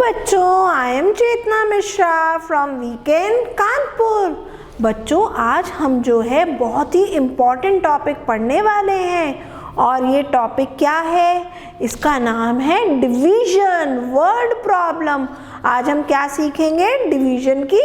बच्चों, I am Chetna Mishra from weekend Kanpur. बच्चों, आज हम जो है बहुत ही इम्पॉर्टेंट टॉपिक पढ़ने वाले हैं और ये टॉपिक क्या है? इसका नाम है डिवीजन वर्ड प्रॉब्लम। आज हम क्या सीखेंगे? डिवीजन की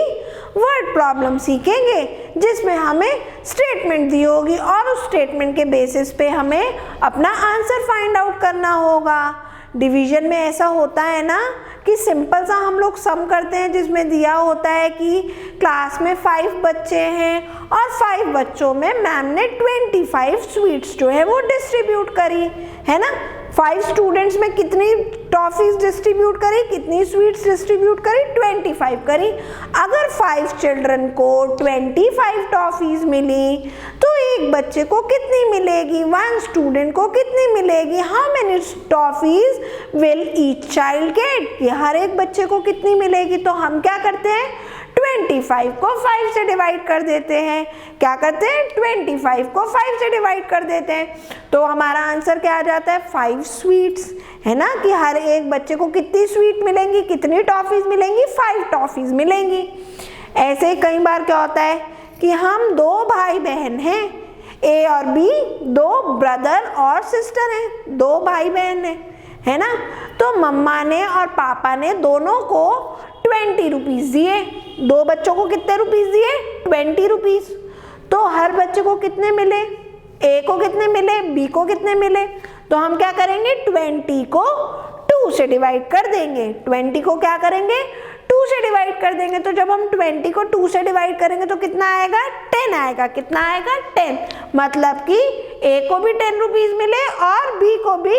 वर्ड प्रॉब्लम सीखेंगे, जिसमें हमें स्टेटमेंट दी होगी और उस स्टेटमेंट के बेसिस पे हमें अपना आंसर फाइंड आउट करना होगा। डिवीजन में ऐसा होता है ना कि सिंपल सा हम लोग सम करते हैं, जिसमें दिया होता है कि क्लास में 5 बच्चे हैं और 5 बच्चों में मैम ने 25 स्वीट्स जो है वो डिस्ट्रीब्यूट करी, है ना। 5 स्टूडेंट्स में कितनी टॉफीज डिस्ट्रीब्यूट करी, कितनी स्वीट्स डिस्ट्रीब्यूट करी? 25 करी। अगर 5 चिल्ड्रन को 25 टॉफीज मिली तो एक बच्चे को कितनी मिलेगी? 1 स्टूडेंट को कितनी मिलेगी? How many toffees will each child get? हर एक बच्चे को कितनी मिलेगी? तो हम क्या करते हैं? 25 को 5 से डिवाइड कर देते हैं। क्या करते हैं? 25 को 5 से डिवाइड कर देते हैं। तो हमारा आंसर क्या आ जाता है? 5 स्वीट्स, है ना, कि हर एक बच्चे को कितनी स्वीट मिलेंगी, कितनी टॉफीज मिलेंगी? 5 टॉफीज मिलेंगी। ऐसे ही कई बार क्या होता है कि हम 2 भाई बहन हैं, ए और बी, 2 ब्रदर और सिस्टर हैं, 2 भाई बहन हैं, है ना। तो मम्मा ने और पापा ने दोनों को 20 रुपीज़ दिए। 2 बच्चों को कितने रुपीज़ दिए? 20 रुपीज़। तो हर बच्चे को कितने मिले? ए को कितने मिले? बी को कितने मिले? तो हम क्या करेंगे? 20 को 2 से डिवाइड कर देंगे। 20 को क्या करेंगे? 2 से डिवाइड कर देंगे। तो जब हम 20 को 2 से डिवाइड करेंगे तो कितना आएगा? 10 आएगा। कितना आएगा? 10। मतलब कि ए को भी 10 रुपीज़ मिले और बी को भी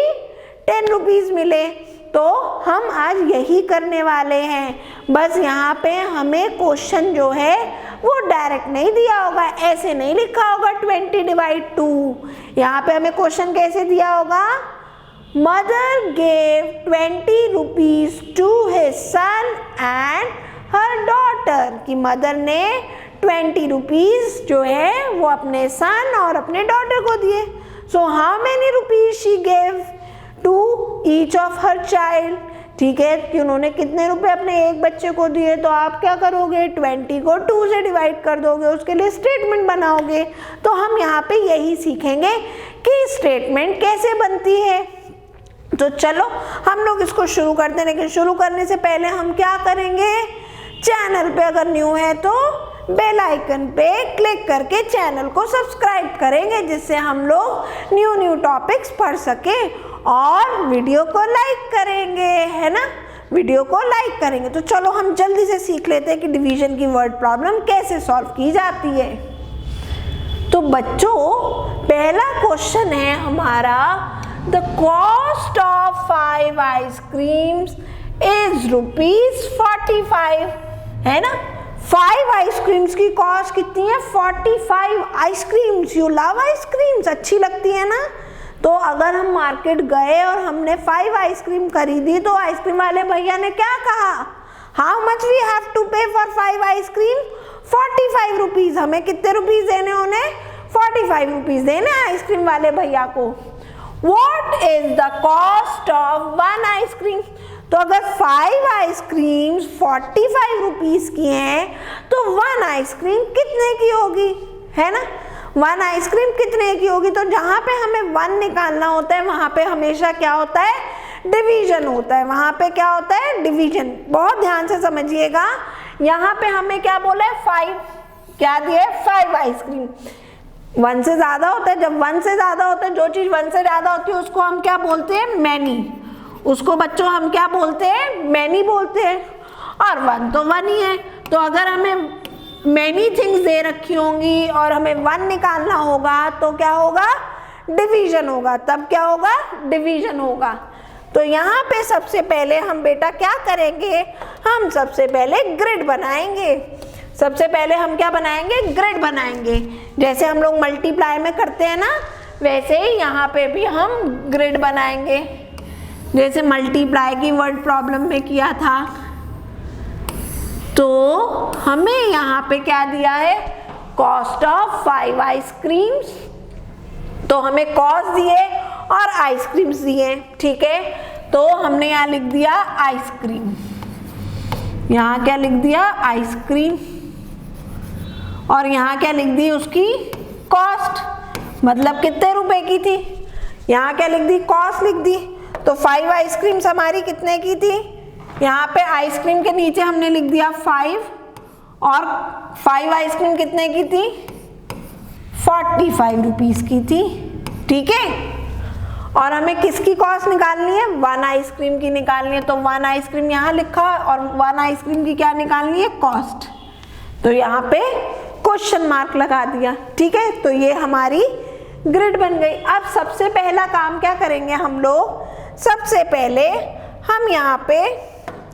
10 रुपीज़ मिले। तो हम आज यही करने वाले हैं। बस यहाँ पे हमें क्वेश्चन जो है वो डायरेक्ट नहीं दिया होगा, ऐसे नहीं लिखा होगा 20 डिवाइड 2। यहाँ पे हमें क्वेश्चन कैसे दिया होगा? Mother gave 20 rupees to his son and her daughter, कि मदर ने 20 रुपीज जो है वो अपने सन और अपने डॉटर को दिए। So how many rupees she gave to each of her child? ठीक है, कि उन्होंने कितने रुपए अपने एक बच्चे को दिए। तो आप क्या करोगे? 20 को 2 से डिवाइड कर दोगे, उसके लिए स्टेटमेंट बनाओगे। तो हम यहाँ पे यही सीखेंगे कि स्टेटमेंट कैसे बनती है। तो चलो हम लोग इसको शुरू करते हैं, लेकिन शुरू करने से पहले हम क्या करेंगे? चैनल पे अगर न्यू है तो बेल आइकन पे क्लिक करके चैनल को सब्सक्राइब करेंगे, जिससे हम लोग न्यू टॉपिक्स पढ़ सके, और वीडियो को लाइक करेंगे, है ना, वीडियो को लाइक करेंगे। तो चलो हम जल्दी से सीख लेते हैं कि डिवीजन की वर्ड प्रॉब्लम कैसे सॉल्व की जाती है। तो बच्चों, पहला क्वेश्चन है हमारा, the cost of 5 ice creams is ₹45, है ना। 5 आइसक्रीम्स की कॉस्ट कितनी है? 45 आइसक्रीम्स। यू लव आइसक्रीम्स, अच्छी लगती है ना। तो अगर हम मार्केट गए और हमने 5 आइसक्रीम खरीदी तो आइसक्रीम वाले भैया ने क्या कहा? How much we have to pay for 5 ice cream? 45 rupees. हमें कितने रुपीज़ देने? उन्हें 45 रुपीज़ देने आइसक्रीम वाले भैया को। What is the cost of 1 ice cream? तो अगर 5 आइसक्रीम्स 45 रुपीज़ की हैं तो 1 आइसक्रीम कितने की होगी, है ना। 1 आइसक्रीम कितने की होगी? तो जहाँ पे हमें 1 निकालना होता है वहाँ पे हमेशा क्या होता है? डिवीजन होता है। वहाँ पे क्या होता है? डिवीजन। बहुत ध्यान से समझिएगा। यहाँ पे हमें क्या बोला है? 5 क्या दिए? 5 आइसक्रीम। 1 से ज़्यादा होता है। जब 1 से ज़्यादा होता है, जो चीज़ 1 से ज़्यादा होती है उसको हम क्या बोलते हैं? मैनी। उसको बच्चों हम क्या बोलते हैं? मैनी बोलते हैं। और 1 तो 1 ही है। तो अगर हमें मैनी थिंग्स दे रखी होंगी और हमें 1 निकालना होगा तो क्या होगा? डिवीजन होगा। तब क्या होगा? डिवीजन होगा। तो यहाँ पे सबसे पहले हम बेटा क्या करेंगे? हम सबसे पहले ग्रिड बनाएंगे। सबसे पहले हम क्या बनाएंगे? ग्रिड बनाएंगे। जैसे हम लोग मल्टीप्लाई में करते हैं ना, वैसे ही यहाँ पे भी हम ग्रिड बनाएंगे, जैसे मल्टीप्लाई की वर्ड प्रॉब्लम में किया था। तो हमें यहाँ पे क्या दिया है? Cost of 5 ice creams. तो हमें कॉस्ट दिए और आइसक्रीम्स दिए, ठीक है। तो हमने यहाँ लिख दिया आइसक्रीम, यहाँ क्या लिख दिया, आइसक्रीम, और यहाँ क्या लिख दी, उसकी कॉस्ट, मतलब कितने रुपए की थी। यहाँ क्या लिख दी, कॉस्ट लिख दी। तो 5 आइसक्रीम्स हमारी कितने की थी, यहाँ पे आइसक्रीम के नीचे हमने लिख दिया 5, और 5 आइसक्रीम कितने की थी, 45 रुपीज की थी। ठीक है, और हमें किसकी कॉस्ट निकालनी है, 1 आइसक्रीम की निकालनी है। तो 1 आइसक्रीम यहाँ लिखा और 1 आइसक्रीम की क्या निकालनी है, कॉस्ट। तो यहाँ पे क्वेश्चन मार्क लगा दिया। ठीक है, तो ये हमारी ग्रिड बन गई। अब सबसे पहला काम क्या करेंगे हम लोग, सबसे पहले हम यहाँ पे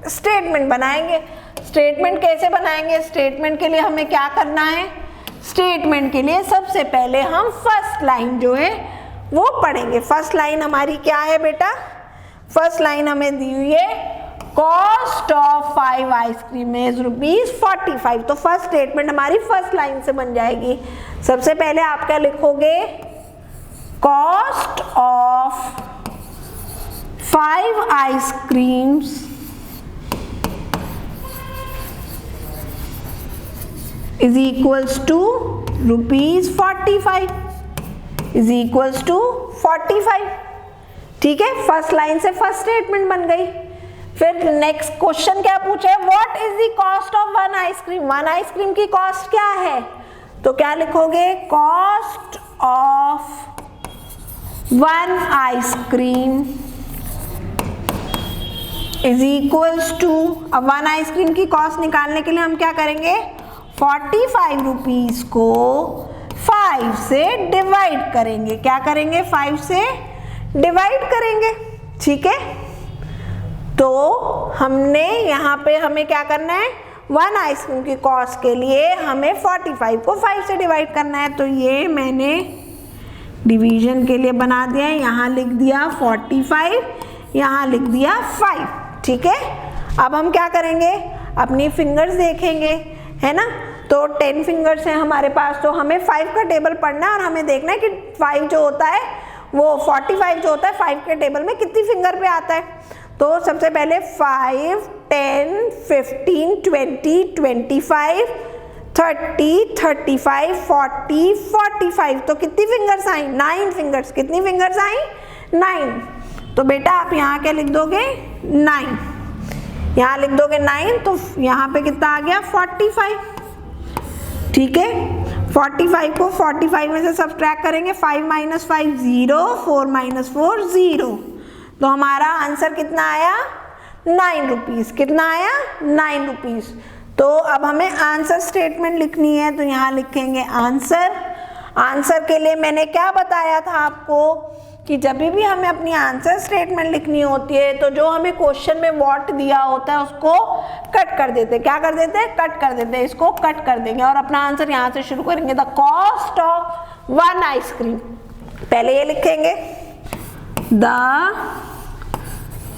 स्टेटमेंट बनाएंगे। स्टेटमेंट कैसे बनाएंगे, स्टेटमेंट के लिए हमें क्या करना है, स्टेटमेंट के लिए सबसे पहले हम फर्स्ट लाइन जो है वो पढ़ेंगे। फर्स्ट लाइन हमारी क्या है बेटा, फर्स्ट लाइन हमें दी हुई है, कॉस्ट ऑफ 5 आइसक्रीम इज ₹45। तो फर्स्ट स्टेटमेंट हमारी फर्स्ट लाइन से बन जाएगी। सबसे पहले आप क्या लिखोगे, cost of 5 ice creams is equals to ₹45 is equals to 45। ठीक है, फर्स्ट लाइन से फर्स्ट स्टेटमेंट बन गई। फिर नेक्स्ट क्वेश्चन क्या पूछा है, what is the cost of 1 ice cream, 1 ice cream की कॉस्ट क्या है। तो क्या लिखोगे, cost of 1 ice cream is equals to, अब 1 आइसक्रीम की कॉस्ट निकालने के लिए हम क्या करेंगे, 45 रुपीज को 5 से डिवाइड करेंगे। क्या करेंगे, 5 से डिवाइड करेंगे। ठीक है, तो हमने यहाँ पे हमें क्या करना है, 1 आइसक्रीम की कॉस्ट के लिए हमें 45 को 5 से डिवाइड करना है। तो ये मैंने डिवीजन के लिए बना दिया है, यहाँ लिख दिया 45, यहाँ लिख दिया 5। ठीक है, अब हम क्या करेंगे, अपनी फिंगर्स देखेंगे, है ना। तो 10 फिंगर्स हैं हमारे पास, तो हमें 5 का टेबल पढ़ना है और हमें देखना है कि 5 जो होता है वो 45 जो होता है 5 के टेबल में कितनी फिंगर पे आता है। तो सबसे पहले 5, 10, 15, 20, 25, 30, 35, 40, 45। तो कितनी फिंगर्स आई, 9 फिंगर्स। कितनी फिंगर्स आई, 9। तो बेटा आप यहाँ क्या लिख दोगे, 9, यहाँ लिख दोगे 9। तो यहाँ पे कितना आ गया, 45। ठीक है, 45 को 45 में से सब्ट्रैक्ट करेंगे, 5 - 5 0, 4 - 4 0। तो हमारा आंसर कितना आया, 9 रुपीज़। कितना आया, 9 रुपीज़। तो अब हमें आंसर स्टेटमेंट लिखनी है, तो यहाँ लिखेंगे आंसर। आंसर के लिए मैंने क्या बताया था आपको कि जब भी हमें अपनी आंसर स्टेटमेंट लिखनी होती है तो जो हमें क्वेश्चन में व्हाट दिया होता है उसको कट कर देते हैं। क्या कर देते हैं, कट कर देते हैं, इसको कट कर देंगे और अपना आंसर यहाँ से शुरू करेंगे। द कॉस्ट ऑफ 1 आइसक्रीम, पहले ये लिखेंगे, द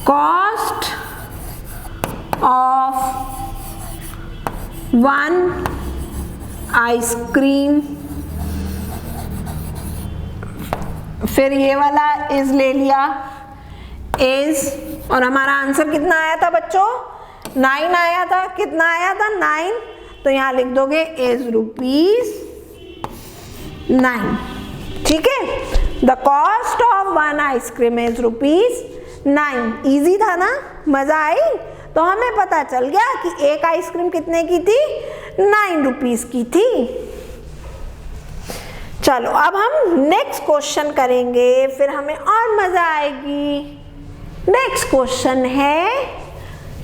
कॉस्ट ऑफ 1 आइसक्रीम, फिर ये वाला इज ले लिया, इज, और हमारा आंसर कितना आया था बच्चों, 9 आया था। कितना आया था, 9। तो यहाँ लिख दोगे इज ₹9। ठीक है, the cost of 1 ice cream is ₹9। Easy था ना, मजा आई। तो हमें पता चल गया कि एक आइसक्रीम कितने की थी, 9 रुपीज की थी। चलो अब हम नेक्स्ट क्वेश्चन करेंगे, फिर हमें और मजा आएगी। नेक्स्ट क्वेश्चन है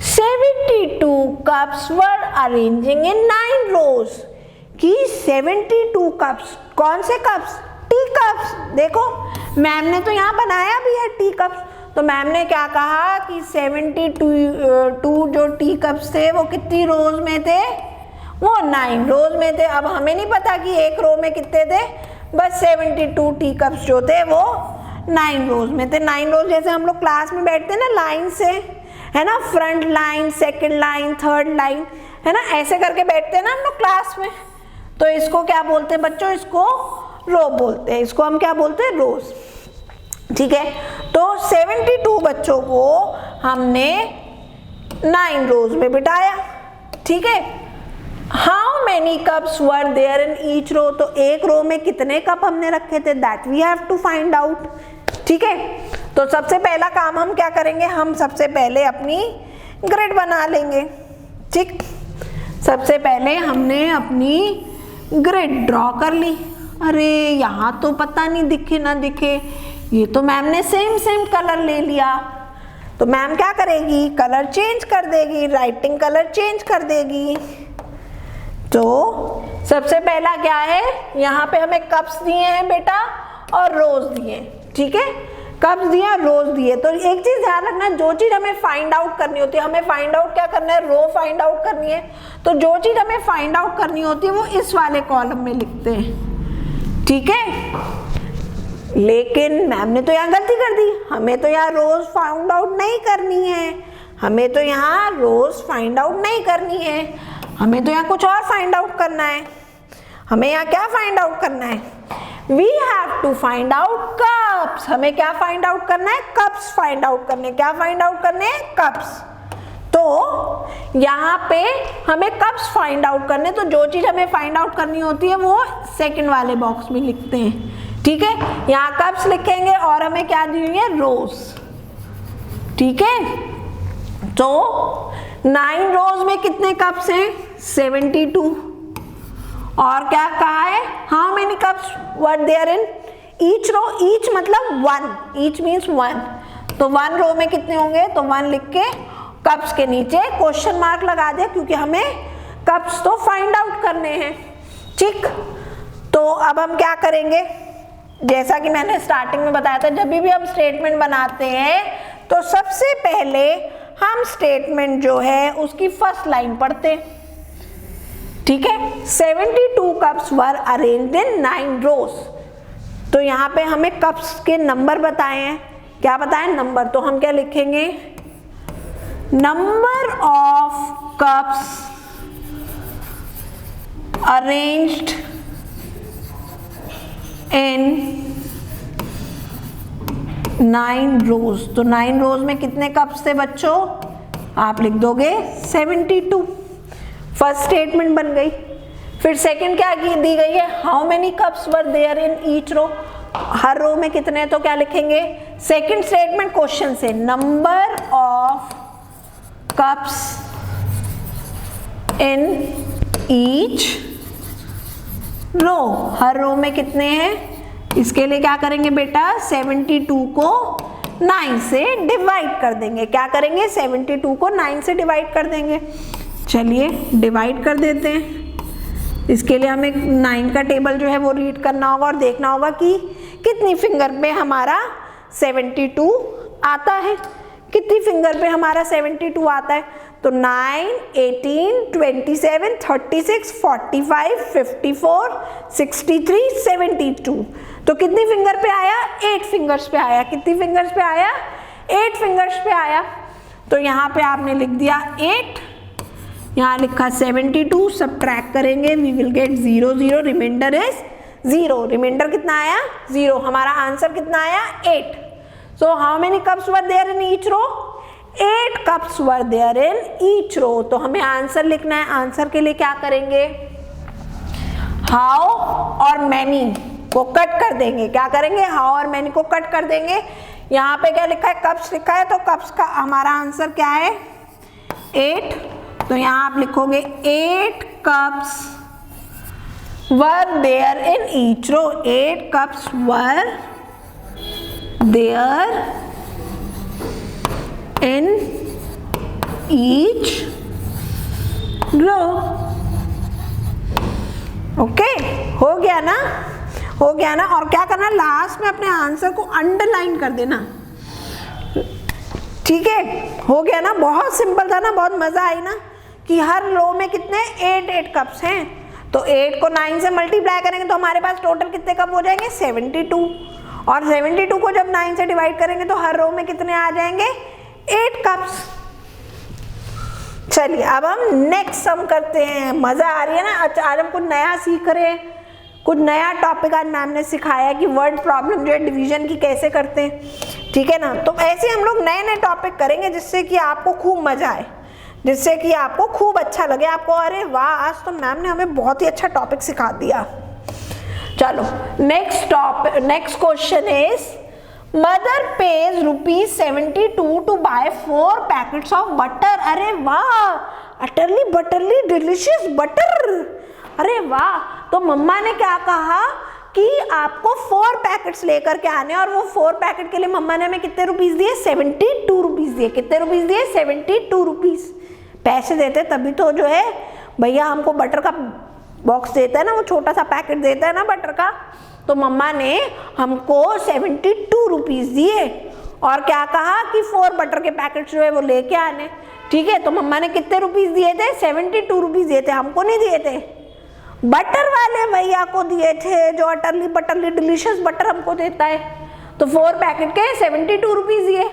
72 कप्स वर अरेंजिंग इन 9 रोज। कि 72 कप्स, कौन से कप्स, टी कप्स। देखो मैम ने तो यहाँ बनाया भी है टी कप्स। तो मैम ने क्या कहा कि 72 जो टी कप्स थे वो कितनी रोज में थे, वो 9 रोज में थे। अब हमें नहीं पता कि एक रो में कितने थे, बस 72 टी कप्स जो थे वो 9 रोज में थे। 9 रोज जैसे हम लोग क्लास में बैठते हैं ना लाइन से, है ना, front line, second line, third line, है ना, ऐसे करके बैठते हैं ना हम लोग क्लास में। तो इसको क्या बोलते हैं बच्चों, इसको रो बोलते हैं। इसको हम क्या बोलते हैं, रोज। ठीक है, तो 72 बच्चों को हमने 9 रोज में बिठाया। ठीक है। How many cups were there in each row, तो एक रो में कितने कप हमने रखे थे, that we have to find out. ठीक है, तो सबसे पहला काम हम क्या करेंगे, हम सबसे पहले अपनी ग्रिड बना लेंगे। ठीक, सबसे पहले हमने अपनी ग्रिड ड्रॉ कर ली। अरे यहाँ तो पता नहीं दिखे ना दिखे, ये तो मैम ने सेम कलर ले लिया। तो मैम क्या करेगी, कलर चेंज कर देगी, राइटिंग कलर चेंज कर देगी। तो सबसे पहला क्या है, यहाँ पे हमें कप्स दिए हैं बेटा और रोज दिए। ठीक है, कप्स दिया, रोज दिए। तो एक चीज ध्यान रखना, जो चीज हमें फाइंड आउट करनी होती है, हमें फाइंड आउट क्या करना है, रो फाइंड आउट करनी है। तो जो चीज हमें फाइंड आउट करनी होती है वो इस वाले कॉलम में लिखते हैं। ठीक है, लेकिन मैम ने तो यहाँ गलती कर दी, हमें तो यहाँ रोज फाइंड आउट नहीं करनी है, हमें तो यहाँ रोज फाइंड आउट नहीं करनी है, हमें तो यहाँ कुछ और फाइंड आउट करना है। हमें यहाँ क्या फाइंड आउट करना है, we have to find out cups. हमें क्या फाइंड आउट करना है, कप्स फाइंड आउट करने। क्या फाइंड आउट करने हैं, कप्स। तो यहाँ पे हमें कप्स फाइंड आउट करने, तो जो चीज हमें फाइंड आउट करनी होती है वो सेकंड वाले बॉक्स में लिखते हैं। ठीक है, यहाँ कप्स लिखेंगे और हमें क्या दी हुई है, रोज। ठीक है, तो 9 रोज में कितने कप्स हैं, 72। और क्या कहा है, how many cups were there in each row, each मतलब 1, ईच मीन्स 1। तो 1 रो में कितने होंगे, तो 1 लिख के कप्स के नीचे क्वेश्चन मार्क लगा दिया, क्योंकि हमें कप्स तो फाइंड आउट करने हैं। ठीक, तो अब हम क्या करेंगे, जैसा कि मैंने स्टार्टिंग में बताया था, जब भी हम स्टेटमेंट बनाते हैं तो सबसे पहले हम स्टेटमेंट जो है उसकी फर्स्ट लाइन पढ़ते हैं। ठीक है, 72 कप्स वर अरेंज्ड इन 9 रोज। तो यहाँ पे हमें कप्स के नंबर बताए हैं। क्या बताए, नंबर। तो हम क्या लिखेंगे, number of cups arranged in 9 रोज। तो 9 रोज में कितने कप्स थे बच्चों, आप लिख दोगे 72। फर्स्ट स्टेटमेंट बन गई। फिर सेकंड क्या दी गई है, how many cups were there in each row, हर रो में कितने, तो क्या लिखेंगे, सेकंड स्टेटमेंट क्वेश्चन से, number of cups in each row, हर रो में कितने हैं। इसके लिए क्या करेंगे बेटा, 72 को 9 से डिवाइड कर देंगे। क्या करेंगे, 72 को 9 से डिवाइड कर देंगे। चलिए डिवाइड कर देते हैं। इसके लिए हमें 9 का टेबल जो है वो रीड करना होगा और देखना होगा कि कितनी फिंगर पे हमारा 72 आता है, कितनी फिंगर पे हमारा 72 आता है। तो 9, 18, 27, 36, 45, 54, 63, 72। तो कितनी फिंगर पे आया, 8 फिंगर्स पे आया। कितनी फिंगर्स पे आया, 8 फिंगर्स पे आया। तो यहाँ पे आपने लिख दिया 8, यहाँ लिखा 72, सब्ट्रैक्ट करेंगे, we will get 0 0, reminder is 0। Reminder कितना आया, 0। हमारा आंसर कितना आया, 8। So how many cups were there in each row, 8 cups were there in each row. तो हमें आंसर लिखना है। आंसर के लिए क्या करेंगे, हाउ और मैनी को कट कर देंगे। क्या करेंगे, हाउ और मैनी को कट कर देंगे। यहाँ पे क्या लिखा है, कप्स लिखा है, तो कप्स का हमारा आंसर क्या है, 8। तो यहाँ आप लिखोगे 8 cups were there in each row, 8 cups were there in each row. Okay, हो गया ना, हो गया ना। और क्या करना, लास्ट में अपने आंसर को अंडरलाइन कर देना। ठीक है, हो गया ना, बहुत सिंपल था ना, बहुत मजा आई ना, कि हर रो में कितने 8 कप्स हैं। तो 8 को 9 से मल्टीप्लाई करेंगे तो हमारे पास टोटल कितने कप हो जाएंगे, 72। और 72 को जब 9 से डिवाइड करेंगे तो हर रो में कितने आ जाएंगे, 8 कप्स। चलिए अब हम नेक्स्ट सम करते हैं। मजा आ रही है ना, आज हम कुछ नया सीख रहे हैं, कुछ नया टॉपिक आज मैम ने सिखाया कि वर्ड प्रॉब्लम जो है डिवीजन की कैसे करते हैं। ठीक है ना, तो ऐसे हम लोग नए नए टॉपिक करेंगे जिससे कि आपको खूब मजा आए, जिससे कि आपको खूब अच्छा लगे, आपको अरे वाह आज तो मैम ने हमें बहुत ही अच्छा टॉपिक सिखा दिया। चलो next question is mother pays ₹72 to buy 4 packets of butter. अरे वाह, अटरली बटरली डिलीशियस बटर। अरे वाह, तो मम्मा ने क्या कहा कि आपको 4 पैकेट्स लेकर के आने, और वो 4 पैकेट के लिए मम्मा ने हमें कितने रुपीस दिए? 72 रुपीस दिए। कितने रुपीस दिए? 72 रुपीस। पैसे देते तभी तो जो है भैया हमको बटर का बॉक्स देता है ना, वो छोटा सा पैकेट देता है ना बटर का। तो मम्मा ने हमको 72 रुपीस दिए और क्या कहा कि 4 बटर के पैकेट जो है वो लेके आने। ठीक है, तो मम्मा ने कितने रुपीस दिए थे? 72 रुपीस दिए थे, हमको नहीं दिए थे, बटर वाले भैया को दिए थे, जो अटरली बटरली डिलीशियस बटर हमको देता है। तो 4 पैकेट के 72 रुपीस दिए।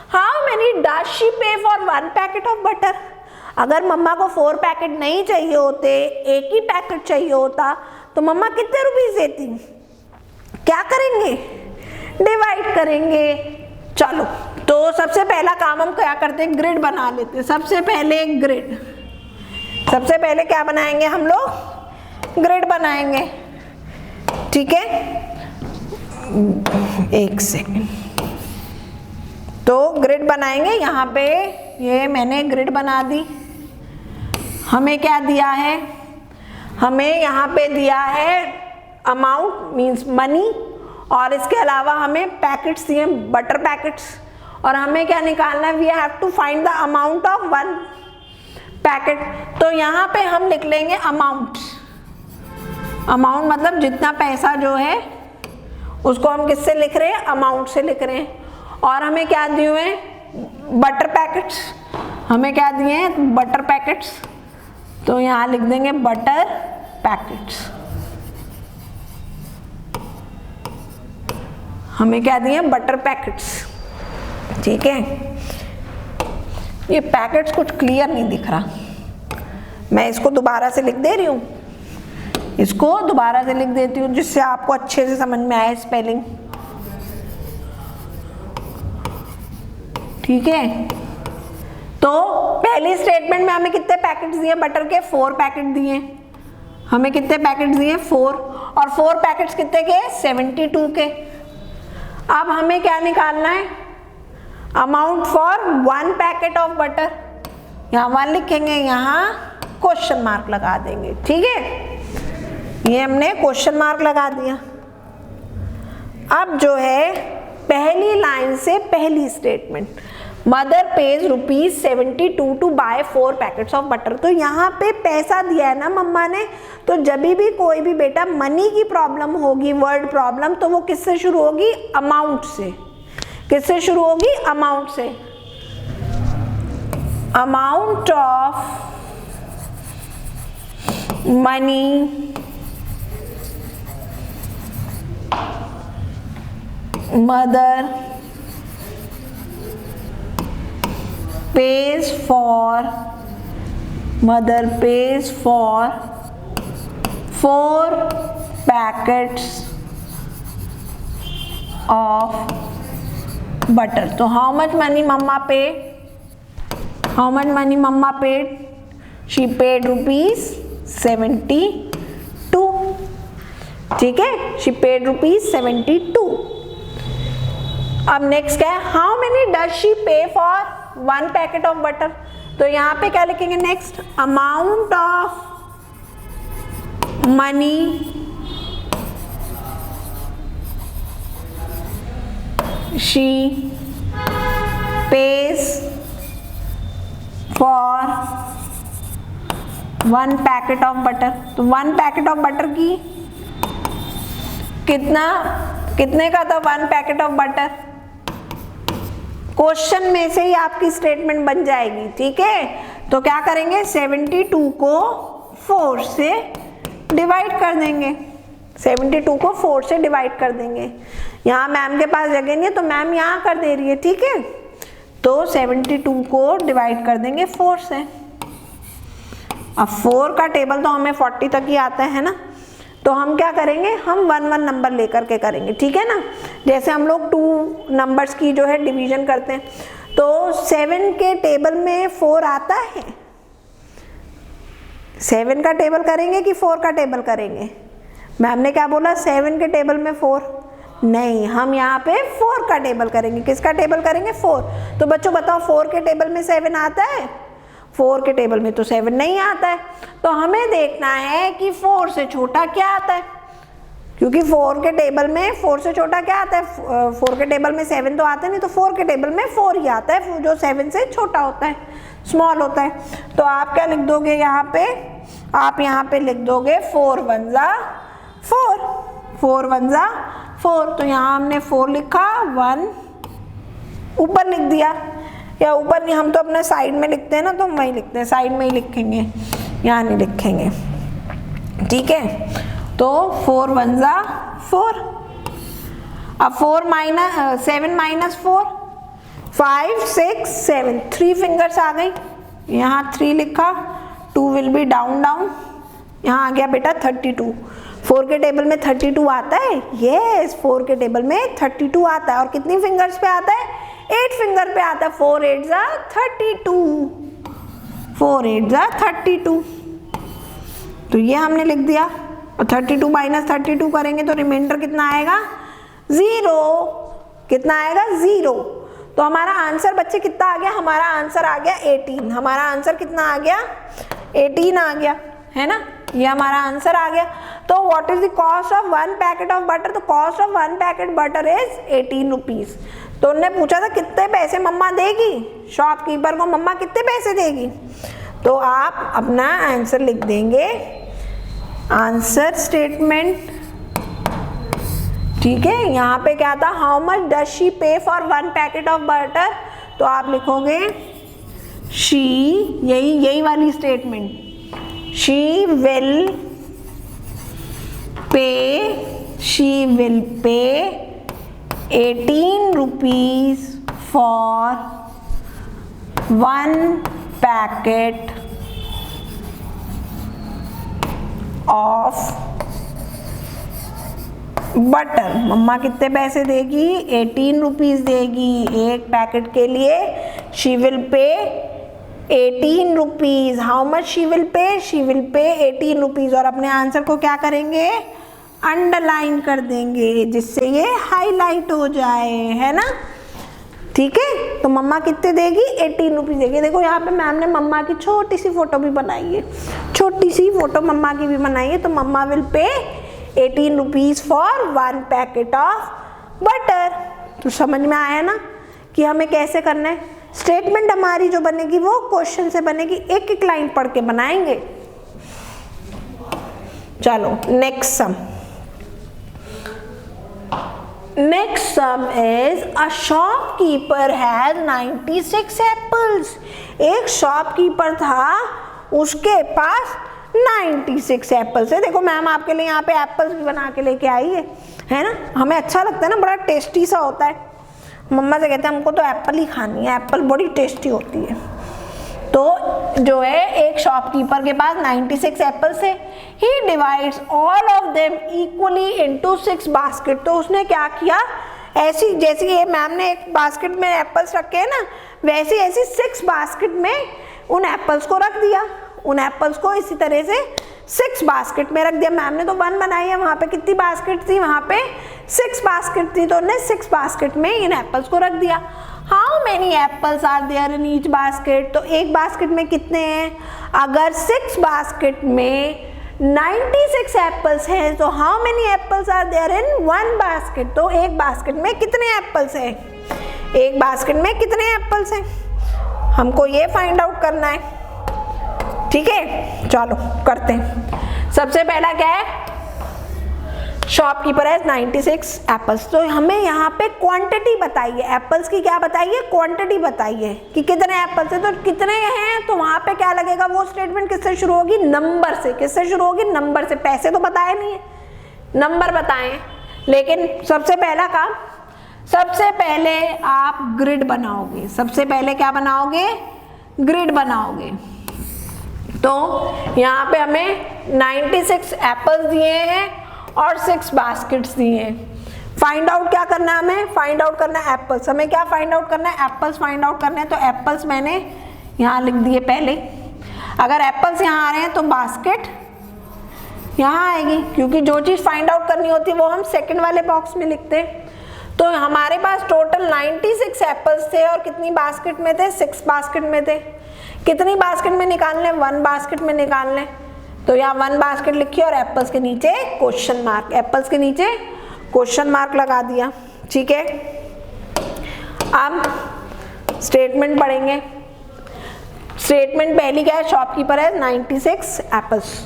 हाउ मेनी डज शी पे फॉर 1 पैकेट ऑफ बटर? अगर मम्मा को 4 पैकेट नहीं चाहिए होते, एक ही पैकेट चाहिए होता, तो मम्मा कितने रुपीस देती? क्या करेंगे? डिवाइड करेंगे। चलो, तो सबसे पहला काम हम क्या करते हैं? ग्रिड बना लेते हैं। सबसे पहले ग्रिड, सबसे पहले क्या बनाएंगे हम लोग? ग्रिड बनाएंगे। ठीक है, एक सेकेंड। तो ग्रिड बनाएंगे। यहाँ पे ये मैंने ग्रिड बना दी। हमें क्या दिया है? हमें यहाँ पे दिया है अमाउंट मीन्स मनी, और इसके अलावा हमें पैकेट्स दिए, बटर पैकेट्स, और हमें क्या निकालना है? We have to find the amount of 1 packet. तो यहाँ पे हम लिख लेंगे अमाउंट। अमाउंट मतलब जितना पैसा जो है उसको हम किससे लिख रहे हैं? अमाउंट से लिख रहे हैं। और हमें क्या दिए हुए हैं? Butter packets. हमें क्या दिए हैं? Butter packets. तो यहाँ लिख देंगे बटर पैकेट्स। हमें क्या दिए? Butter packets. ठीक है, ये पैकेट्स कुछ क्लियर नहीं दिख रहा, मैं इसको दोबारा से लिख दे रही हूँ, इसको दोबारा से लिख देती हूँ जिससे आपको अच्छे से समझ में आए स्पेलिंग। ठीक है, तो पहली स्टेटमेंट में हमें कितने पैकेट्स दिए? बटर के 4 पैकेट दिए। हमें कितने पैकेट्स दिए? 4। और 4 पैकेट्स कितने के? 72 के। अब हमें क्या निकालना है? Amount for 1 packet of butter. यहाँ 1 लिखेंगे, यहाँ क्वेश्चन मार्क लगा देंगे। ठीक है, ये हमने क्वेश्चन मार्क लगा दिया। अब जो है पहली लाइन से पहली statement, mother pays ₹72 to buy 4 packets of butter. तो यहाँ पे पैसा दिया है ना मम्मा ने, तो जब भी कोई भी बेटा मनी की प्रॉब्लम होगी, वर्ड प्रॉब्लम, तो वो किससे शुरू होगी? अमाउंट से। किससे शुरू होगी? अमाउंट से। Amount of money mother pays for 4 packets of butter. So how much money mama paid? How much money mama paid? She paid ₹72. ठीक है, she paid ₹72. अब नेक्स्ट क्या है? हाउ मेनी डज शी पे फॉर 1 पैकेट ऑफ बटर? तो यहाँ पे क्या लिखेंगे? Next amount of money she page for 1 packet of butter. तो 1 पैकेट ऑफ बटर की कितने का था 1 पैकेट ऑफ बटर? क्वेश्चन में से ही आपकी स्टेटमेंट बन जाएगी। ठीक है, तो क्या करेंगे? 72 को 4 से डिवाइड कर देंगे। 72 को 4 से डिवाइड कर देंगे। यहाँ मैम के पास जगह नहीं है तो मैम यहाँ कर दे रही है। ठीक है, तो 72 को डिवाइड कर देंगे 4 से। अब 4 का टेबल तो हमें 40 तक ही आता है ना, तो हम क्या करेंगे? हम 1 नंबर लेकर के करेंगे। ठीक है ना, जैसे हम लोग 2 नंबर्स की जो है डिवीजन करते हैं, तो 7 के टेबल में 4 आता है? 7 का टेबल करेंगे कि 4 का टेबल करेंगे? मैम ने क्या बोला, 7 के टेबल में 4? नहीं, हम यहाँ पे 4 का टेबल करेंगे। किसका टेबल करेंगे? 4। तो बच्चों बताओ 4 के टेबल में 7 आता है? 4 के टेबल में तो 7 नहीं आता है। तो हमें देखना है कि 4 से छोटा क्या आता है, क्योंकि 4 के टेबल में 4 से छोटा क्या आता है? 4 के टेबल में 7 तो आता नहीं, तो 4 के टेबल में 4 ही आता है, जो 7 से छोटा होता है, स्मॉल होता है। तो आप क्या लिख दोगे यहाँ पे? आप यहाँ पे लिख दोगे 4 1 जा 4, 4 1 जा 4। तो यहाँ हमने 4 लिखा, 1 ऊपर लिख दिया, या ऊपर नहीं, हम तो अपने साइड में लिखते हैं ना, तो हम वही लिखते हैं, साइड में ही लिखेंगे, यहाँ नहीं लिखेंगे, ठीक है। तो 4 1 जा 4। अब 7 माइनस 4, 5 6 7, 3 फिंगर्स आ गई, यहाँ 3 लिखा, 2 विल बी डाउन डाउन, यहाँ आ गया बेटा 32। 4 के टेबल में 32 आता है? यस, 4 के टेबल में 32 आता है। और कितनी फिंगर्स पे आता है? 8 फिंगर पे आता है। 4 8 जा 32, 4 8 जा 32। तो ये हमने लिख दिया। और 32 माइनस 32 करेंगे तो रिमाइंडर कितना आएगा? 0। कितना आएगा? 0। तो हमारा आंसर बच्चे कितना आ गया? हमारा आंसर आ गया 18। हमारा आंसर कितना आ गया? 18 आ गया, है ना? ये हमारा आंसर आ गया। तो what is the cost of 1 packet of butter? तो cost of 1 packet butter is 18 rupees. तो उन्होंने पूछा था कितने पैसे मम्मा देगी, शॉपकीपर को मम्मा कितने पैसे देगी? तो आप अपना आंसर लिख देंगे, आंसर स्टेटमेंट, ठीक है। यहाँ पे क्या था? हाउ मच डज शी पे फॉर 1 पैकेट ऑफ बटर? तो आप लिखोगे शी, यही वाली statement, she will pay 18 rupees for 1 packet of butter. मम्मा कितने पैसे देगी? 18 रुपीज देगी एक पैकेट के लिए। She will pay 18 rupees. How much she will pay? She will pay 18 rupees. और अपने आंसर को क्या करेंगे? अंडरलाइन कर देंगे, जिससे ये हाईलाइट हो जाए, है ना? ठीक है। तो मम्मा कितने देगी? 18 रुपीज देगी। देखो यहाँ पे मैम ने मम्मा की छोटी सी फोटो भी बनाई है, छोटी सी फोटो मम्मा की भी बनाई है। तो मम्मा will pay 18 rupees for 1 packet of butter. तो समझ में आया ना कि हमें कैसे करना है? स्टेटमेंट हमारी जो बनेगी वो क्वेश्चन से बनेगी, एक एक लाइन पढ़ के बनाएंगे। चलो next sum. Next sum is a shopkeeper has 96 apples. एक शॉपकीपर था, उसके पास 96 एप्पल्स है। देखो मैम आपके लिए यहाँ पे एप्पल्स भी बना के लेके आई है ना? हमें अच्छा लगता है ना, बड़ा टेस्टी सा होता है। मम्मा से कहते हैं हमको तो एप्पल ही खानी है, एप्पल बड़ी टेस्टी होती है। तो जो है एक शॉपकीपर के पास 96 एप्पल्स है। He divides all of them equally into 6 basket. तो उसने क्या किया, ऐसी जैसे ये मैम ने एक बास्केट में एप्पल्स रखे हैं ना, वैसे ऐसी 6 बास्केट में उन एप्पल्स को रख दिया। उन एप्पल्स को इसी तरह से 6 बास्केट में रख दिया। मैम ने तो 1 बनाई है, वहाँ पे कितनी बास्केट थी? वहाँ पे 6 बास्केट थी। तो उन्होंने 6 बास्केट में इन एप्पल्स को रख दिया। How many apples are there in each basket? तो एक बास्केट में कितने हैं? अगर 6 बास्केट में 96 एप्पल्स हैं तो how many apples are there in 1 basket? तो एक बास्केट में कितने एप्पल्स हैं? एक बास्केट में कितने एप्पल्स हैं? हमको ये फाइंड आउट करना है, ठीक है। चलो करते हैं। सबसे पहला क्या है? शॉपकीपर है 96 एप्पल्स। तो हमें यहाँ पे क्वांटिटी बताइए, एप्पल्स की क्या बताइए? क्वांटिटी बताइए कि कितने एप्पल्स है। तो कितने हैं तो वहाँ पे क्या लगेगा? वो स्टेटमेंट किससे शुरू होगी? नंबर से। किससे शुरू होगी? नंबर से। पैसे तो बताए नहीं है, नंबर बताएं। लेकिन सबसे पहला काम, सबसे पहले आप ग्रिड बनाओगे। सबसे पहले क्या बनाओगे? ग्रिड बनाओगे। तो यहाँ पे हमें 96 एप्पल्स दिए हैं और 6 बास्केट्स दिए हैं। फाइंड आउट क्या करना है हमें? फाइंड आउट करना है एप्पल्स। हमें क्या फाइंड आउट करना है? एप्पल्स फाइंड आउट करने हैं। तो एप्पल्स मैंने यहाँ लिख दिए पहले। अगर एप्पल्स यहाँ आ रहे हैं तो बास्केट यहाँ आएगी, क्योंकि जो चीज फाइंड आउट करनी होती है वो हम सेकंड वाले बॉक्स में लिखते हैं। तो हमारे पास टोटल 96 एप्पल्स थे और कितनी बास्केट में थे? 6 बास्केट में थे। कितनी बास्केट में निकालने? 1 बास्केट में निकालने। तो यहाँ 1 बास्केट लिखी और एप्पल्स के नीचे क्वेश्चन मार्क, एप्पल्स के नीचे क्वेश्चन मार्क लगा दिया। ठीक है, अब स्टेटमेंट पढ़ेंगे। स्टेटमेंट पहली क्या है? शॉपकीपर है 96 apples.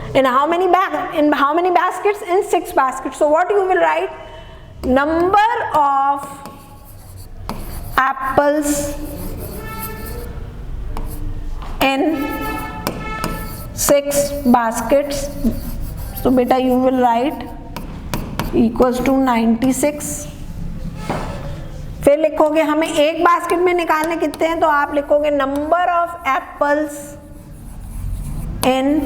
In how many baskets? In 6 baskets. So what you will write? Number of apples in 6 baskets. So beta you will write equals to 96. फिर लिखोगे हमें एक बास्केट में निकालने कितने हैं, तो आप लिखोगे number of apples in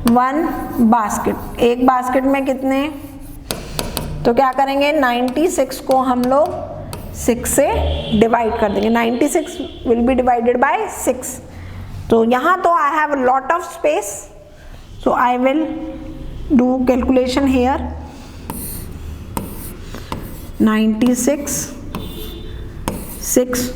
1 basket. एक बास्केट में कितने? तो क्या करेंगे? 96 को हम लोग 6 से डिवाइड कर देंगे। 96 विल बी डिवाइडेड बाय 6। तो यहाँ तो I have lot of space, so I will do calculation here. 96 6,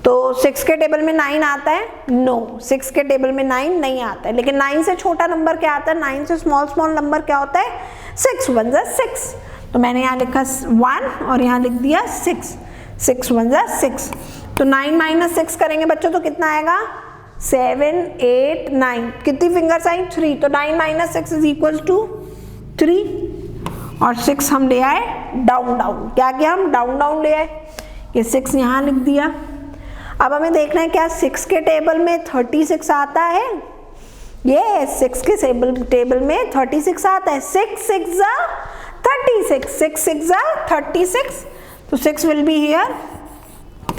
तो 6 के टेबल में 9 आता है? नो, 6 के टेबल में 9 नहीं आता है। लेकिन 9 से छोटा नंबर क्या आता है? 9 से स्मॉल नंबर क्या होता है? 6 1 जा 6। तो मैंने यहाँ लिखा 1 और यहाँ लिख दिया 6, 6 1 जा 6। तो 9 माइनस 6 करेंगे बच्चों तो कितना आएगा? 7 8 9। कितनी फिंगर्स आई? 3। तो 9 माइनस 6 इज इक्वल टू 3 और 6 हम ले आए डाउन डाउन। क्या किया हम? डाउन डाउन ले आए। ये 6 यहाँ लिख दिया। अब हमें देखना है क्या 6 के टेबल में 36 आता है? ये 6 के टेबल में 36 आता है। 6 6 जा 36, 6 6 जा 36। तो 6 विल बी हियर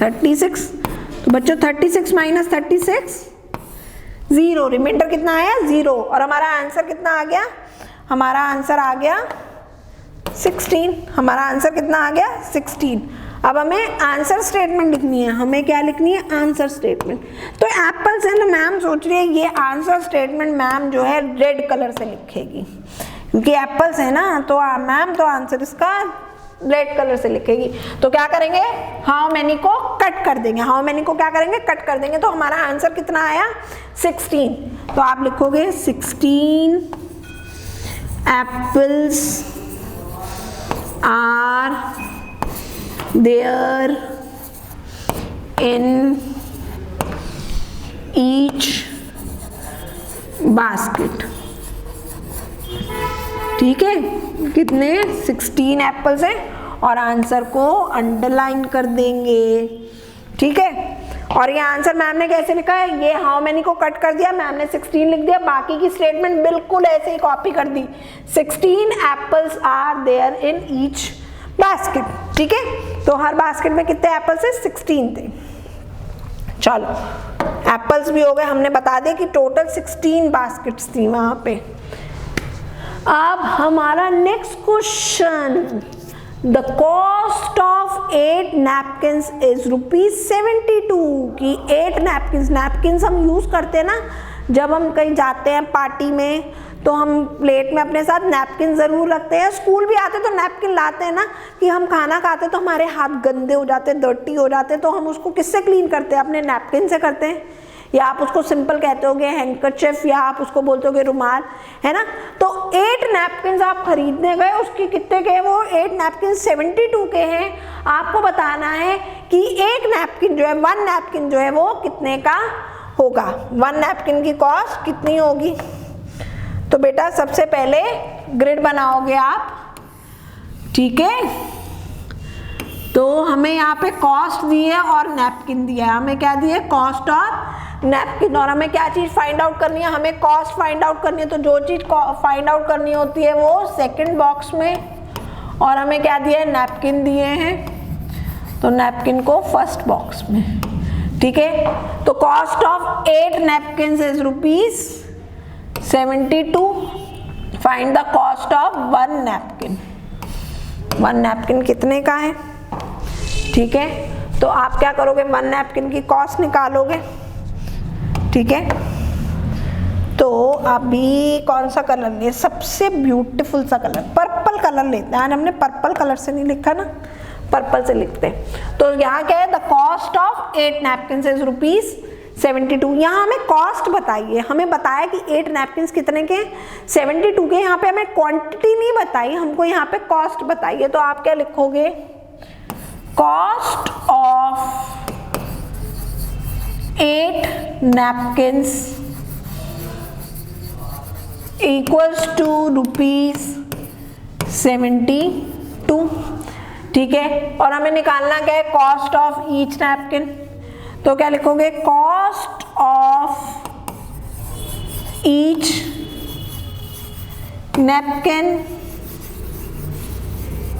36। तो बच्चों 36 माइनस 36 0, रिमाइंडर कितना आया? 0। और हमारा आंसर कितना आ गया? हमारा आंसर आ गया 16। हमारा आंसर कितना आ गया? 16। अब हमें आंसर स्टेटमेंट लिखनी है। हमें क्या लिखनी है? Answer statement. तो एप्पल्स है तो मैम सोच रही है ये आंसर स्टेटमेंट मैम जो है रेड कलर से लिखेगी, क्योंकि एप्पल्स है ना, तो मैम तो आंसर इसका रेड कलर से लिखेगी। तो क्या करेंगे? हाउ मैनी को कट कर देंगे। हाउ मैनी को क्या करेंगे? कट कर देंगे। तो हमारा आंसर कितना आया? 16। तो आप लिखोगे 16 apples are there in each basket। ठीक है, कितने? 16 एप्पल्स हैं और आंसर को अंडरलाइन कर देंगे। ठीक है, और ये आंसर मैम ने कैसे लिखा है? ये हाउ मैनी को कट कर दिया, मैम ने 16 लिख दिया, बाकी की स्टेटमेंट बिल्कुल ऐसे ही कॉपी कर दी। 16 apples are there in each basket. ठीक है, तो हर बास्केट में कितने एप्पल्स है? 16 थे। चलो एप्पल्स भी हो गए, हमने बता दिया कि टोटल 16 बास्केट्स थी वहां पे। अब हमारा next question, the cost of 8 napkins is ₹72। कि 8 नैपकिन्स हम यूज करते हैं ना, जब हम कहीं जाते हैं पार्टी में तो हम प्लेट में अपने साथ नैपकिन ज़रूर रखते हैं। स्कूल भी आते तो नैपकिन लाते हैं ना, कि हम खाना खाते तो हमारे हाथ गंदे हो जाते हैं, डर्टी हो जाते हैं, तो हम उसको किससे क्लीन करते हैं? अपने नैपकिन से करते हैं, या आप उसको सिंपल कहते होगे हैंकरचिफ, या आप उसको बोलते होगे रुमाल, है ना। तो 8 नैपकिन आप खरीदने गए, उसके कितने के? वो 8 नैपकिन 72 के हैं। आपको बताना है कि एक नैपकिन जो है, 1 नैपकिन जो है वो कितने का होगा। 1 नैपकिन की कॉस्ट कितनी होगी? तो बेटा सबसे पहले ग्रिड बनाओगे आप। ठीक है, तो हमें यहाँ पे कॉस्ट दी है और नैपकिन दिया है। हमें क्या दिया है? कॉस्ट और नैपकिन। और हमें क्या चीज़ फाइंड आउट करनी है? हमें कॉस्ट फाइंड आउट करनी है। तो जो चीज़ फाइंड आउट करनी होती है वो सेकंड बॉक्स में, और हमें क्या दिया है? नैपकिन दिए हैं, तो नैपकिन को फर्स्ट बॉक्स में। ठीक है, तो cost of 8 napkin is ₹72। Find the cost of 1 napkin. 1 napkin कितने का है? ठीक है, तो आप क्या करोगे? 1 नैपकिन की कॉस्ट निकालोगे। ठीक है, तो अभी कौन सा कलर ले, सबसे ब्यूटीफुल सा कलर पर्पल कलर लेते हैं। आज हमने पर्पल कलर से नहीं लिखा ना, पर्पल से लिखते हैं। तो यहाँ क्या है, the cost of 8 napkin is ₹72। यहाँ हमें कॉस्ट बताइए, हमें बताया कि 8 नैपकिन कितने के, 72 के। यहाँ पे हमें क्वांटिटी नहीं बताई, हमको यहाँ पे कॉस्ट बताइए। तो आप क्या लिखोगे, cost of 8 napkin equals to ₹72। ठीक है, और हमें निकालना क्या है, कॉस्ट ऑफ ईच नैपकिन। तो क्या लिखोगे, cost of each napkin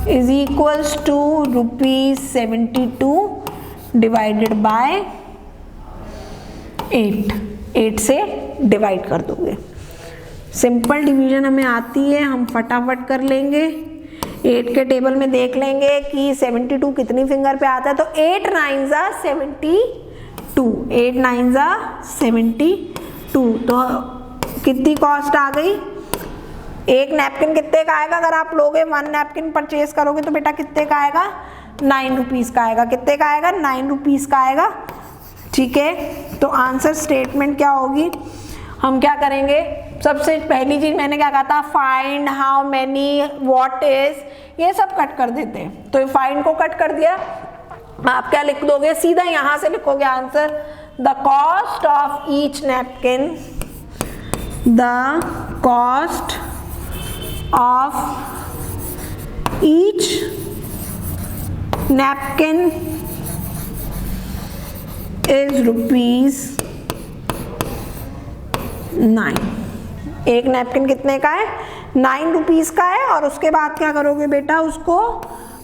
is equals to ₹72 divided by 8 से डिवाइड कर दोगे। सिंपल डिवीजन हमें आती है, हम फटाफट कर लेंगे। 8 के टेबल में देख लेंगे कि 72 कितनी फिंगर पे आता है। तो 8 9 जा 72, 8 9 जा 72। तो कितनी कॉस्ट आ गई, एक नैपकिन कितने का आएगा, अगर आप लोगे 1 नैपकिन परचेज करोगे तो बेटा कितने का आएगा, 9 रुपीज़ का आएगा। कितने का आएगा, 9 रुपीज़ का आएगा। ठीक है, तो आंसर स्टेटमेंट क्या होगी, हम क्या करेंगे, सबसे पहली चीज मैंने क्या कहा था, find how many, what is, ये सब कट कर देते हैं। तो फाइंड को कट कर दिया, आप क्या लिख दोगे, सीधा यहां से लिखोगे answer, the cost of each napkin, the cost of each napkin is ₹9। एक नैपकिन कितने का है, 9 रुपीज़ का है। और उसके बाद क्या करोगे बेटा, उसको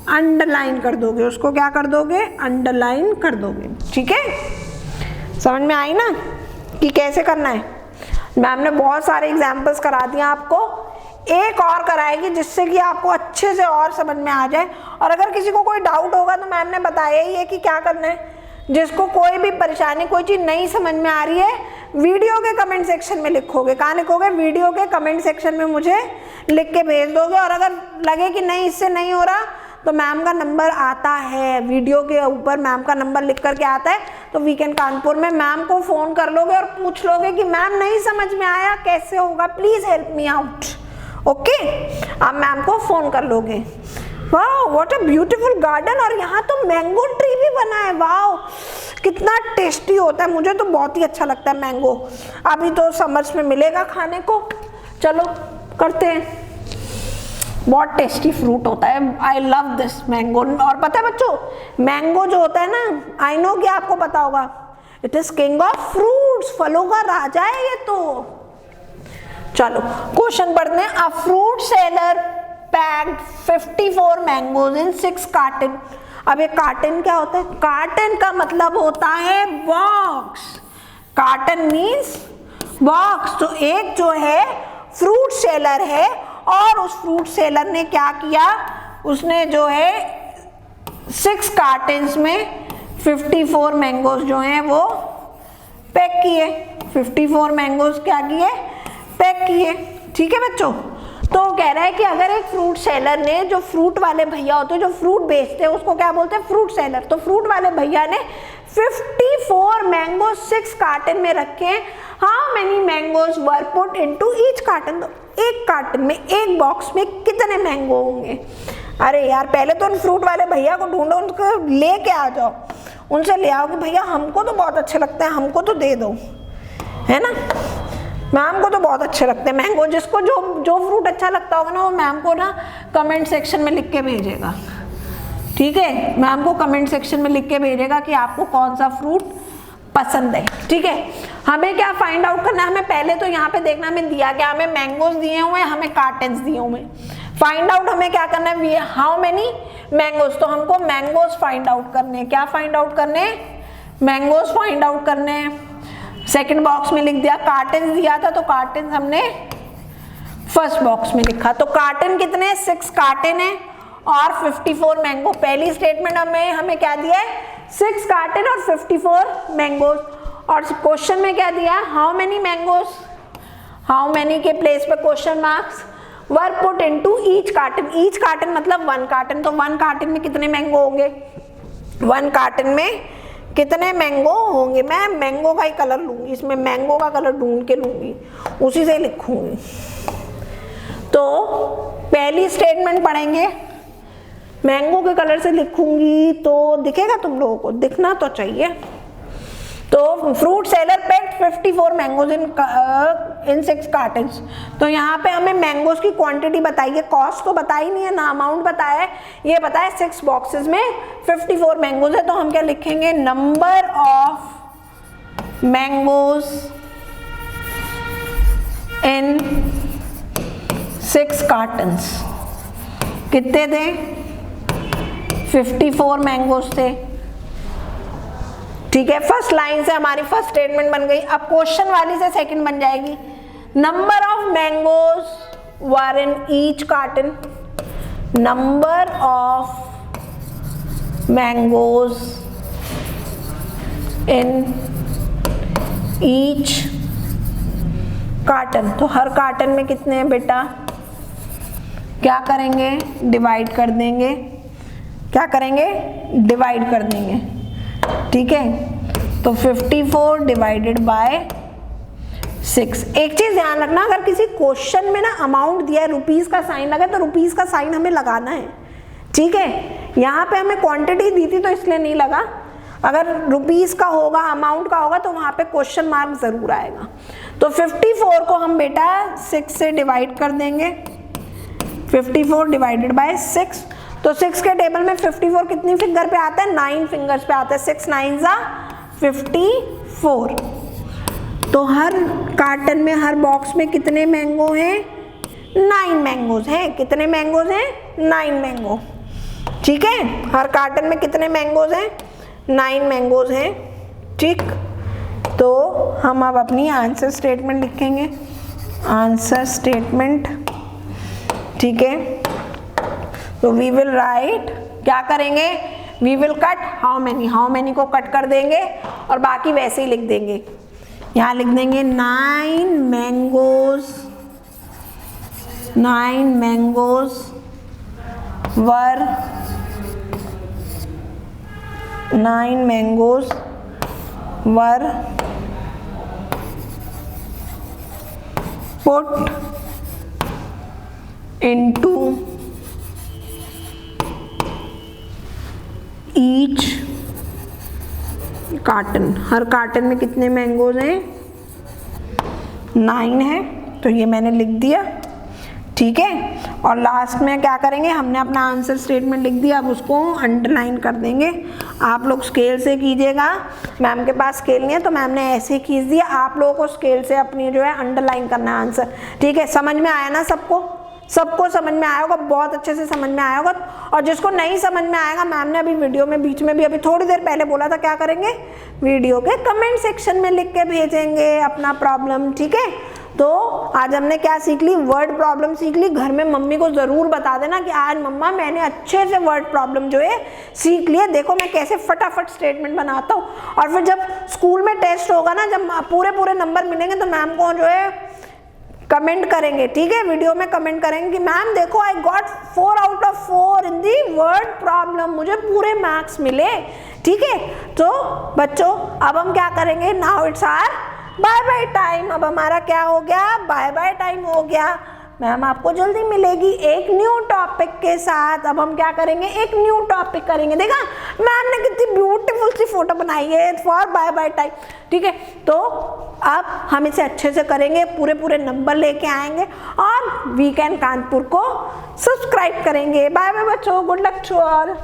अंडरलाइन कर दोगे, उसको क्या कर दोगे, अंडरलाइन कर दोगे। ठीक है, समझ में आई ना कि कैसे करना है। मैम ने बहुत सारे एग्जाम्पल्स करा दिए आपको, एक और कराएगी जिससे कि आपको अच्छे से और समझ में आ जाए। और अगर किसी को कोई डाउट होगा तो मैम ने बताया ही है कि क्या करना है। जिसको कोई भी परेशानी, कोई चीज़ नहीं समझ में आ रही है, वीडियो के कमेंट सेक्शन में लिखोगे। कहाँ लिखोगे, वीडियो के कमेंट सेक्शन में मुझे लिख के भेज दोगे। और अगर लगे कि नहीं इससे नहीं हो रहा तो मैम का नंबर आता है, वीडियो के ऊपर मैम का नंबर लिख करके आता है। तो वीकेंड कानपुर में मैम को फ़ोन कर लोगे और पूछ लोगे कि मैम नहीं समझ में आया, कैसे होगा, please help me out. Okay, आप मैम को फ़ोन कर लोगे। वाह, व्हाट अ ब्यूटीफुल गार्डन, और यहाँ तो मैंगो ट्री भी बना है। वाह, कितना टेस्टी होता है, मुझे तो बहुत ही अच्छा लगता है मैंगो। अभी तो समर्स में मिलेगा खाने को, चलो करते हैं। बहुत टेस्टी फ्रूट होता है, आई लव दिस मैंगो। और पता है बच्चों, मैंगो जो होता है ना, आई नो कि आपको पता होगा, it is king of fruits, फलों का राजा है ये तो। चलो क्वेश्चन पढ़ते हैं। A fruit seller packed 54 mangoes in 6 carton. अब ये कार्टन क्या होता है, कार्टन का मतलब होता है बॉक्स, कार्टन मीन्स बॉक्स। तो एक जो है फ्रूट सेलर है और उस फ्रूट सेलर ने क्या किया, उसने जो है 6 कार्टन्स में 54 मैंगोज जो हैं वो पैक किए। 54 मैंगोज क्या किए, पैक किए। ठीक है बच्चों, तो कह रहा है कि अगर एक फ्रूट सेलर ने, जो फ्रूट वाले भैया होते हैं जो फ्रूट बेचते हैं उसको क्या बोलते हैं, फ्रूट सेलर। तो फ्रूट वाले भैया ने 54 मैंगो 6 कार्टन में रखे। How many mangoes were put into each carton. तो एक कार्टन में, एक बॉक्स में कितने मैंगो होंगे। अरे यार, पहले तो उन फ्रूट वाले भैया को ढूंढो, उनको लेके आ जाओ, उनसे ले आओ कि भैया हमको तो बहुत अच्छे लगते हैं, हमको तो दे दो, है ना। मैम को तो बहुत अच्छे लगते हैं मैंगो। जिसको जो फ्रूट अच्छा लगता होगा ना, वो मैम को ना कमेंट सेक्शन में लिख के भेजेगा। ठीक है, मैम को कमेंट सेक्शन में लिख के भेजेगा कि आपको कौन सा फ्रूट पसंद है। ठीक है, हमें क्या फाइंड आउट करना है, हमें पहले तो यहाँ पे देखना हमें दिया क्या, हमें मैंगोज दिए हुए, हमें कार्टन्स दिए हुए। फाइंड आउट हमें क्या करना है, हाउ मेनी मैंगोज। तो हमको मैंगोज फाइंड आउट करने, क्या फाइंड आउट करने, मैंगोज फाइंड आउट करने। सेकंड बॉक्स में लिख दिया, कार्टन दिया था तो कार्टन हमने फर्स्ट बॉक्स में लिखा। तो कार्टन कितने, 6 कार्टन है और 54 मैंगो। पहली स्टेटमेंट हमें क्या दिया है, 6 कार्टन और 54 मैंगोज। और क्वेश्चन में क्या दिया, how many mangoes, how many के प्लेस पे क्वेश्चन मार्क्स वर put into each carton, each carton मतलब 1 कार्टन, तो 1 कार्टन में कितने मैंगो होंगे, 1 कार्टन में कितने मैंगो होंगे। मैं मैंगो का ही कलर लूंगी, इसमें मैंगो का कलर ढूंढ के लूंगी, उसी से लिखूंगी। तो पहली स्टेटमेंट पढ़ेंगे, मैंगो के कलर से लिखूंगी तो दिखेगा तुम लोगों को, दिखना तो चाहिए। तो फ्रूट सेलर पैक्ड 54 मैंगोज इन 6 कार्टन्स। तो यहाँ पे हमें मैंगोज की क्वांटिटी बताई है, कॉस्ट तो बताई नहीं है, ना अमाउंट बताया है, ये बताया 6 बॉक्सेस में 54 मैंगोज है। तो हम क्या लिखेंगे, number of mangoes in 6 cottons कितने थे, 54 मैंगोज थे। ठीक है, फर्स्ट लाइन से हमारी फर्स्ट स्टेटमेंट बन गई। अब क्वेश्चन वाली से सेकंड बन जाएगी, number of mangoes were in each carton, number of mangoes in each carton. तो हर कार्टन में कितने हैं बेटा, क्या करेंगे, डिवाइड कर देंगे, क्या करेंगे, डिवाइड कर देंगे। ठीक है, तो 54 डिवाइडेड बाय 6। एक चीज ध्यान रखना, अगर किसी क्वेश्चन में ना अमाउंट दिया है, रुपीस का साइन लगा, तो रुपीस का साइन हमें लगाना है। ठीक है, यहाँ पे हमें क्वांटिटी दी थी तो इसलिए नहीं लगा, अगर रुपीस का होगा, अमाउंट का होगा, तो वहां पे क्वेश्चन मार्क जरूर आएगा। तो 54 को हम बेटा 6 से डिवाइड कर देंगे, 54 डिवाइडेड बाय 6। तो 6 के टेबल में 54 कितनी फिंगर पे आता है, 9 फिंगर्स पे आता है, 6 9 54। तो हर कार्टन में, हर बॉक्स में कितने मैंगो हैं, 9 मैंगोज हैं। कितने मैंगोज हैं, 9 मैंगो। ठीक है, हर कार्टन में कितने मैंगोज हैं, 9 मैंगोज हैं। ठीक, तो हम अब अपनी आंसर स्टेटमेंट लिखेंगे, आंसर स्टेटमेंट। ठीक है, तो वी विल राइट, क्या करेंगे, we will cut how many, how many को कट कर देंगे और बाकी वैसे ही लिख देंगे। यहाँ लिख देंगे 9 मैंगोज, 9 मैंगोज वर, 9 मैंगोज वर पुट इनटू ईच कार्टन। हर कार्टन में कितने मैंगोज हैं, 9 है, तो ये मैंने लिख दिया। ठीक है, और लास्ट में क्या करेंगे, हमने अपना आंसर स्टेटमेंट लिख दिया, अब उसको अंडरलाइन कर देंगे। आप लोग स्केल से कीजिएगा, मैम के पास स्केल नहीं है तो मैम ने ऐसे ही खींच दिया, आप लोगों को स्केल से अपनी जो है अंडरलाइन करना है आंसर। ठीक है, समझ में आया ना सबको, सबको समझ में आया होगा, बहुत अच्छे से समझ में आया होगा। और जिसको नहीं समझ में आएगा, मैम ने अभी वीडियो में बीच में भी अभी थोड़ी देर पहले बोला था, क्या करेंगे, वीडियो के कमेंट सेक्शन में लिख के भेजेंगे अपना प्रॉब्लम। ठीक है, तो आज हमने क्या सीख ली, वर्ड प्रॉब्लम सीख ली। घर में मम्मी को जरूर बता देना कि आज मम्मा मैंने अच्छे से वर्ड प्रॉब्लम जो है सीख लिया, देखो मैं कैसे फटाफट स्टेटमेंट बनाता हूँ। और फिर जब स्कूल में टेस्ट होगा ना, जब पूरे नंबर मिलेंगे तो मैम को जो है कमेंट करेंगे। ठीक है, वीडियो में कमेंट करेंगे कि मैम देखो I got 4 out of 4 in the word problem, मुझे पूरे मार्क्स मिले। ठीक है, तो बच्चों अब हम क्या करेंगे, now it's our bye bye time. अब हमारा क्या हो गया, बाय बाय टाइम हो गया। मैम आपको जल्दी मिलेगी एक न्यू टॉपिक के साथ। अब हम क्या करेंगे, एक न्यू टॉपिक करेंगे। देखा मैम ने कितनी ब्यूटीफुल सी फोटो बनाई है फॉर बाय बाय टाइम। ठीक है, तो अब हम इसे अच्छे से करेंगे, पूरे नंबर लेके आएंगे और वीकेंड कानपुर को सब्सक्राइब करेंगे। बाय बाय बच्चों, गुड लक टू ऑल।